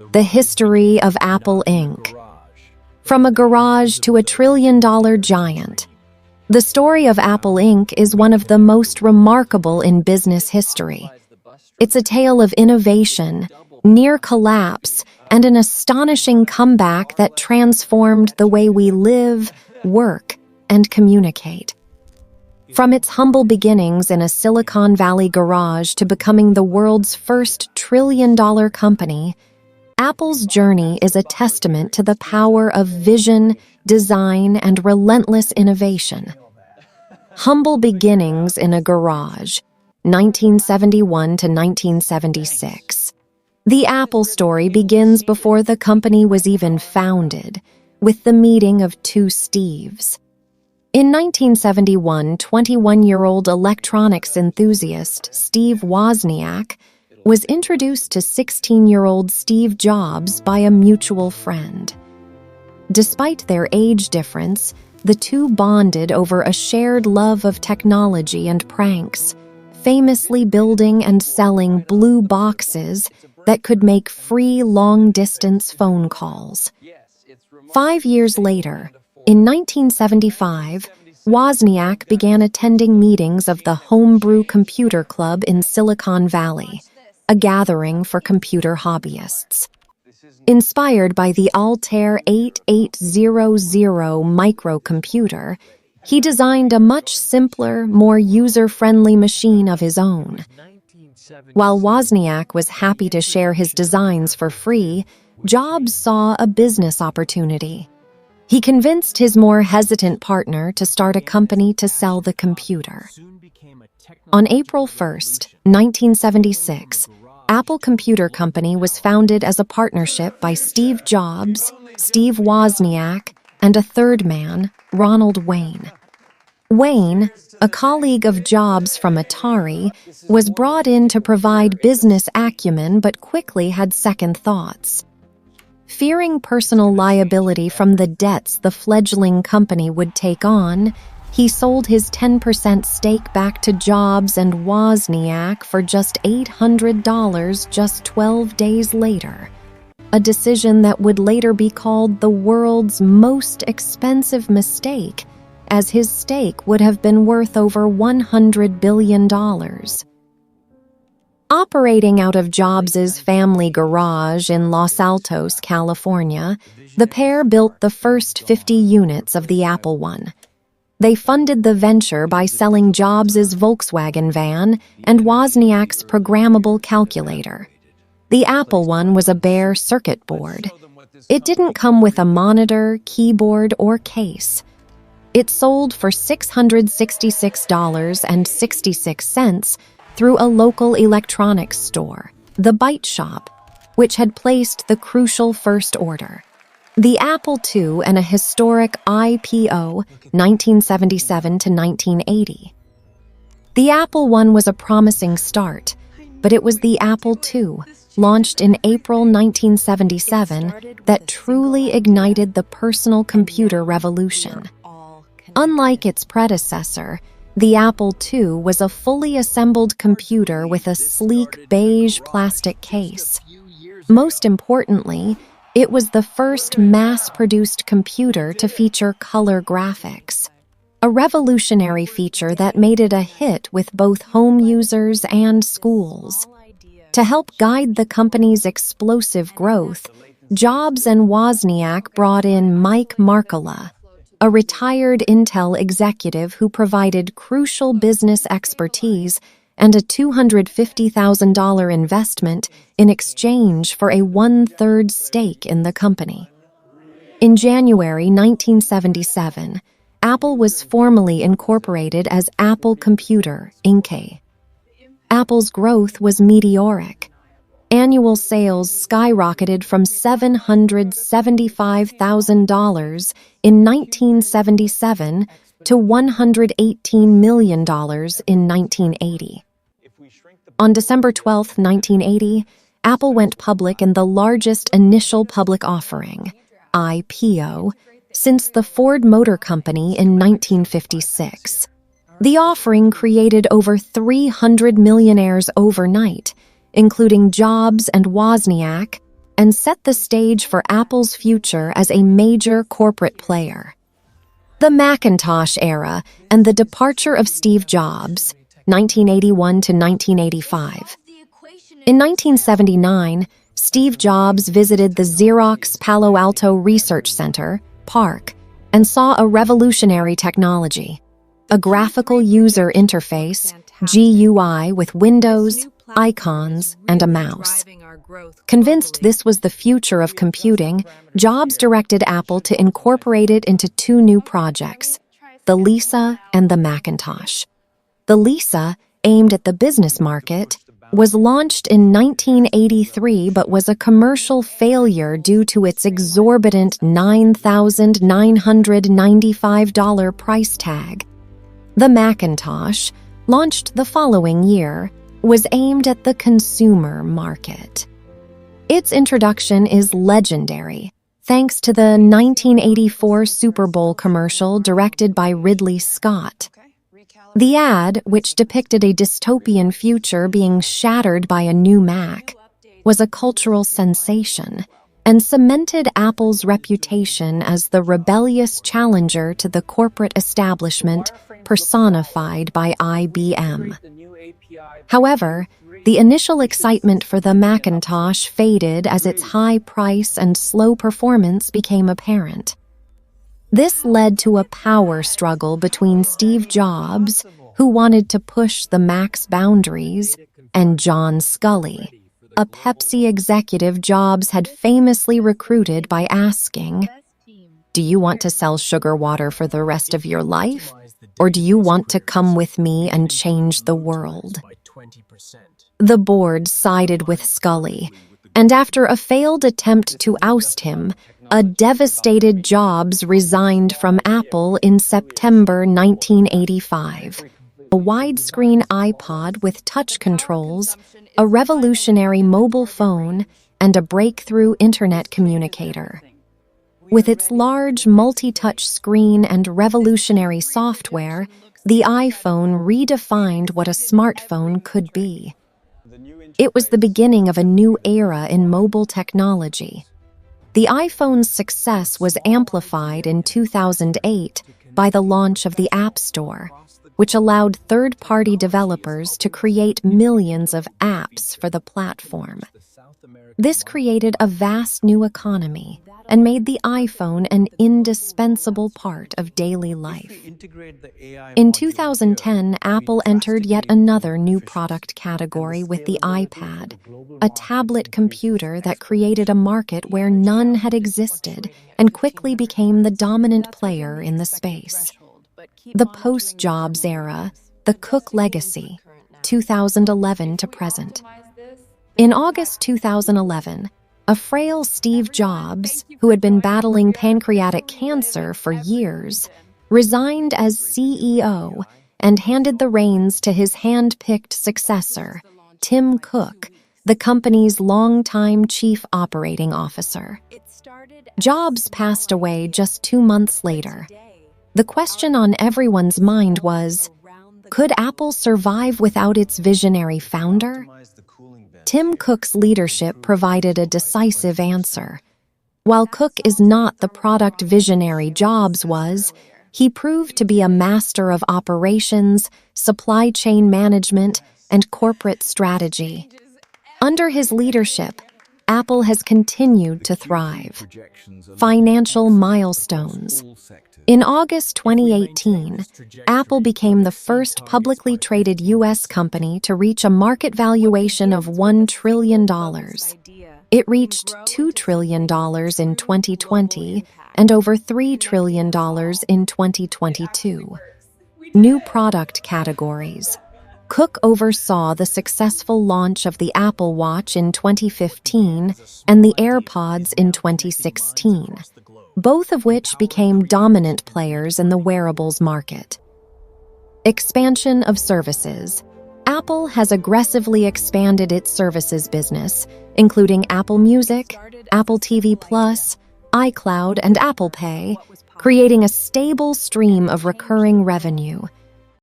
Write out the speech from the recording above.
The history of Apple Inc. From a garage to a trillion-dollar giant. The story of Apple Inc. is one of the most remarkable in business history. It's a tale of innovation, near collapse, and an astonishing comeback that transformed the way we live, work, and communicate. From its humble beginnings in a Silicon Valley garage to becoming the world's first trillion-dollar company, Apple's journey is a testament to the power of vision, design, and relentless innovation. Humble beginnings in a garage, 1971 to 1976. The Apple story begins before the company was even founded, with the meeting of two Steves. In 1971, 21-year-old electronics enthusiast Steve Wozniak was introduced to 16-year-old Steve Jobs by a mutual friend. Despite their age difference, the two bonded over a shared love of technology and pranks, famously building and selling blue boxes that could make free long-distance phone calls. 5 years later, in 1975, Wozniak began attending meetings of the Homebrew Computer Club in Silicon Valley, a gathering for computer hobbyists. Inspired by the Altair 8800 microcomputer, he designed a much simpler, more user-friendly machine of his own. While Wozniak was happy to share his designs for free, Jobs saw a business opportunity. He convinced his more hesitant partner to start a company to sell the computer. On April 1, 1976, Apple Computer Company was founded as a partnership by Steve Jobs, Steve Wozniak, and a third man, Ronald Wayne. Wayne, a colleague of Jobs from Atari, was brought in to provide business acumen but quickly had second thoughts. Fearing personal liability from the debts the fledgling company would take on, he sold his 10% stake back to Jobs and Wozniak for just $800 just 12 days later, a decision that would later be called the world's most expensive mistake, as his stake would have been worth over $100 billion. Operating out of Jobs' family garage in Los Altos, California, the pair built the first 50 units of the Apple I. They funded the venture by selling Jobs' Volkswagen van and Wozniak's programmable calculator. The Apple I was a bare circuit board. It didn't come with a monitor, keyboard, or case. It sold for $666.66 through a local electronics store, the Byte Shop, which had placed the crucial first order. The Apple II and a historic IPO, 1977 to 1980. The Apple I was a promising start, but it was the Apple II, launched in April 1977, that truly ignited the personal computer revolution. Unlike its predecessor, the Apple II was a fully assembled computer with a sleek beige plastic case. Most importantly, it was the first mass-produced computer to feature color graphics, a revolutionary feature that made it a hit with both home users and schools. To help guide the company's explosive growth, Jobs and Wozniak brought in Mike Markkula, a retired Intel executive who provided crucial business expertise and a $250,000 investment in exchange for a one-third stake in the company. In January 1977, Apple was formally incorporated as Apple Computer, Inc. Apple's growth was meteoric. Annual sales skyrocketed from $775,000 in 1977 to $118 million in 1980. On December 12, 1980, Apple went public in the largest initial public offering, IPO, since the Ford Motor Company in 1956. The offering created over 300 millionaires overnight, including Jobs and Wozniak, and set the stage for Apple's future as a major corporate player. The Macintosh era and the departure of Steve Jobs, 1981 to 1985. In 1979, Steve Jobs visited the Xerox Palo Alto Research Center, PARC, and saw a revolutionary technology, a graphical user interface, GUI, with windows, icons, and a mouse. Convinced this was the future of computing, Jobs directed Apple to incorporate it into two new projects, the Lisa and the Macintosh. The Lisa, aimed at the business market, was launched in 1983 but was a commercial failure due to its exorbitant $9,995 price tag. The Macintosh, launched the following year, was aimed at the consumer market. Its introduction is legendary, thanks to the 1984 Super Bowl commercial directed by Ridley Scott. The ad, which depicted a dystopian future being shattered by a new Mac, was a cultural sensation and cemented Apple's reputation as the rebellious challenger to the corporate establishment personified by IBM. However, the initial excitement for the Macintosh faded as its high price and slow performance became apparent. This led to a power struggle between Steve Jobs, who wanted to push the Mac's boundaries, and John Scully, a Pepsi executive Jobs had famously recruited by asking, "Do you want to sell sugar water for the rest of your life? Or do you want to come with me and change the world?" The board sided with Scully, and after a failed attempt to oust him, a devastated Jobs resigned from Apple in September 1985. A widescreen iPod with touch controls, a revolutionary mobile phone, and a breakthrough internet communicator. With its large multi-touch screen and revolutionary software, the iPhone redefined what a smartphone could be. It was the beginning of a new era in mobile technology. The iPhone's success was amplified in 2008 by the launch of the App Store, which allowed third-party developers to create millions of apps for the platform. This created a vast new economy and made the iPhone an indispensable part of daily life. In 2010, Apple entered yet another new product category with the iPad, a tablet computer that created a market where none had existed and quickly became the dominant player in the space. The post-Jobs era, the Cook legacy, 2011 to present. In August 2011, a frail Steve Jobs, who had been battling pancreatic cancer for years, resigned as CEO and handed the reins to his hand-picked successor, Tim Cook, the company's longtime chief operating officer. Jobs passed away just 2 months later. The question on everyone's mind was, could Apple survive without its visionary founder? Tim Cook's leadership provided a decisive answer. While Cook is not the product visionary Jobs was, he proved to be a master of operations, supply chain management, and corporate strategy. Under his leadership, Apple has continued to thrive. Financial milestones. In August 2018, Apple became the first publicly traded U.S. company to reach a market valuation of $1 trillion. It reached $2 trillion in 2020 and over $3 trillion in 2022. New product categories. Cook oversaw the successful launch of the Apple Watch in 2015 and the AirPods in 2016. Both of which became dominant players in the wearables market. Expansion of services. Apple has aggressively expanded its services business, including Apple Music, Apple TV+, iCloud, and Apple Pay, creating a stable stream of recurring revenue.